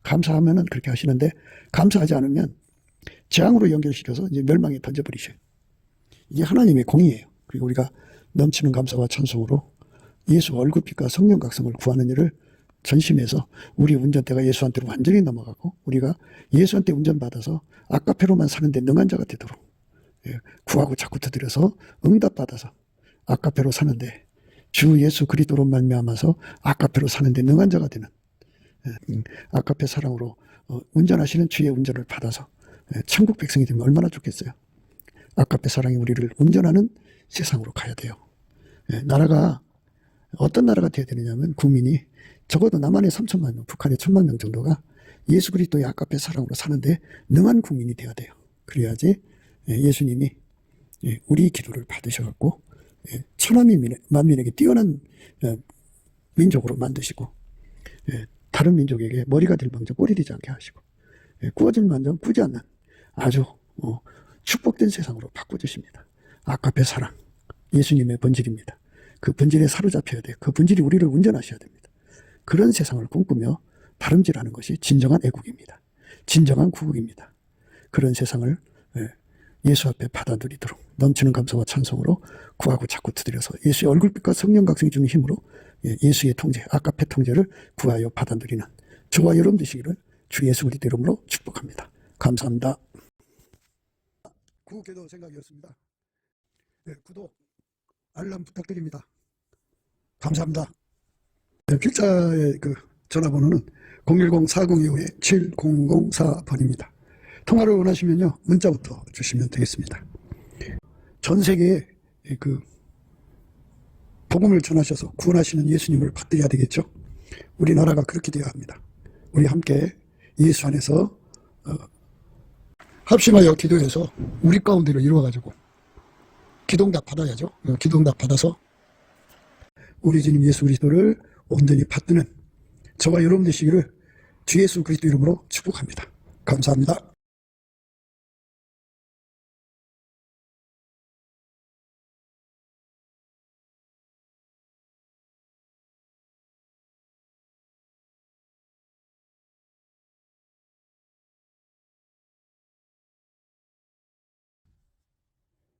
감사하면은 그렇게 하시는데 감사하지 않으면 재앙으로 연결시켜서 이제 멸망에 던져버리셔요. 이게 하나님의 공의예요. 그리고 우리가 넘치는 감사와 찬송으로 예수 얼굴빛과 성령 각성을 구하는 일을 전심해서 우리 운전대가 예수한테로 완전히 넘어가고 우리가 예수한테 운전받아서 아까페로만 사는데 능한 자가 되도록 구하고 자꾸 두드려서 응답받아서 아까페로 사는데 주 예수 그리스도로 말미암아서 아까페로 사는데 능한 자가 되는 아까페 사랑으로 운전하시는 주의 운전을 받아서 천국 백성이 되면 얼마나 좋겠어요. 아까페 사랑이 우리를 운전하는 세상으로 가야 돼요. 나라가 어떤 나라가 되어야 되느냐면 국민이 적어도 남한의 3천만 명, 북한의 1,000만 명 정도가 예수 그리스도의 아까페 사랑으로 사는데 능한 국민이 되어야 돼요. 그래야지 예수님이 우리 기도를 받으셔갖고 천하민 만민에게 뛰어난 민족으로 만드시고 다른 민족에게 머리가 될 망정 꼬리 되지 않게 하시고 꾸어질 망정 꾸지 않는 아주 축복된 세상으로 바꿔주십니다. 아까페 사랑 예수님의 본질입니다. 그 본질에 사로잡혀야 돼요. 그 본질이 우리를 운전하셔야 됩니다. 그런 세상을 꿈꾸며 다름질하는 것이 진정한 애국입니다. 진정한 구국입니다. 그런 세상을 예수 앞에 받아들이도록 넘치는 감사와 찬송으로 구하고 자꾸 두드려서 예수의 얼굴빛과 성령 각성이 주는 힘으로 예수의 통제, 아까페 통제를 구하여 받아들이는 저와 여러분 되시기를 주 예수 그리스도 이름으로 축복합니다. 감사합니다. 구독기도 생각이었습니다. 구독, 알람 부탁드립니다. 감사합니다. 필자의 그 전화번호는 010-4025-7004번입니다. 통화를 원하시면요, 문자부터 주시면 되겠습니다. 전 세계에 그 복음을 전하셔서 구원하시는 예수님을 받들여야 되겠죠. 우리나라가 그렇게 되어야 합니다. 우리 함께 예수 안에서 합심하여 기도해서 우리 가운데로 이루어가지고 기도응답 받아야죠. 기도응답 받아서 우리 주님 예수 그리스도를 온전히 받드는 저와 여러분 되시기를 주 예수 그리스도 이름으로 축복합니다. 감사합니다.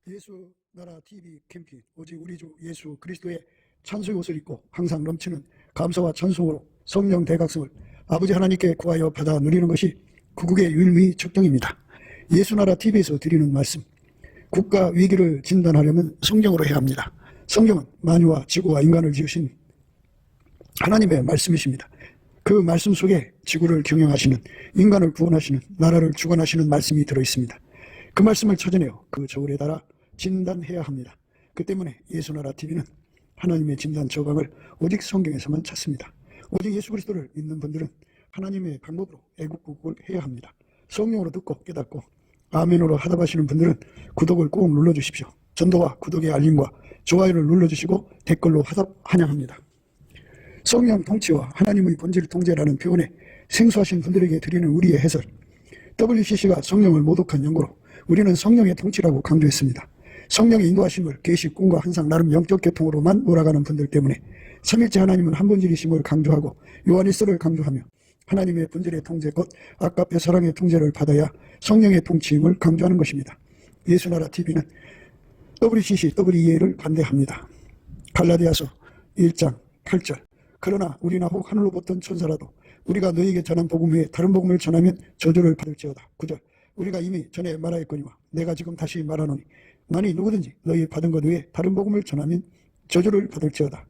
예수 나라 TV 캠핑 오직 우리 주 예수 그리스도의 찬송의 옷을 입고 항상 넘치는 감사와 찬송으로 성령 대각성을 아버지 하나님께 구하여 받아 누리는 것이 구국의 유일무이 적정입니다. 예수 나라 TV에서 드리는 말씀, 국가 위기를 진단하려면 성경으로 해야 합니다. 성경은 만유와 지구와 인간을 지으신 하나님의 말씀이십니다. 그 말씀 속에 지구를 경영하시는, 인간을 구원하시는, 나라를 주관하시는 말씀이 들어있습니다. 그 말씀을 찾아내어 그 저울에 달아 진단해야 합니다. 그 때문에 예수나라 TV는 하나님의 진단 저강을 오직 성경에서만 찾습니다. 오직 예수 그리스도를 믿는 분들은 하나님의 방법으로 애국국을 해야 합니다. 성령으로 듣고 깨닫고 아멘으로 하답하시는 분들은 구독을 꼭 눌러주십시오. 전도와 구독의 알림과 좋아요를 눌러주시고 댓글로 화답 환영합니다. 성령 통치와 하나님의 본질 통제라는 표현에 생소하신 분들에게 드리는 우리의 해설. WCC가 성령을 모독한 연구로 우리는 성령의 통치라고 강조했습니다. 성령의 인도하심을 계시, 꿈과 환상, 나름 영적 교통으로만 몰아가는 분들 때문에 삼일째 하나님은 한 본질이심을 강조하고 요한일서를 강조하며 하나님의 본질의 통제 곧 아까페 사랑의 통제를 받아야 성령의 통치임을 강조하는 것입니다. 예수나라 TV는 WCC, WEA를 반대합니다. 갈라디아서 1장 8절. 그러나 우리나 혹 하늘로 보던 천사라도 우리가 너희에게 전한 복음 외에 다른 복음을 전하면 저주를 받을지어다. 9절. 우리가 이미 전에 말하였거니와 내가 지금 다시 말하노니 만일 누구든지 너희 받은 것 외에 다른 복음을 전하면 저주를 받을지어다.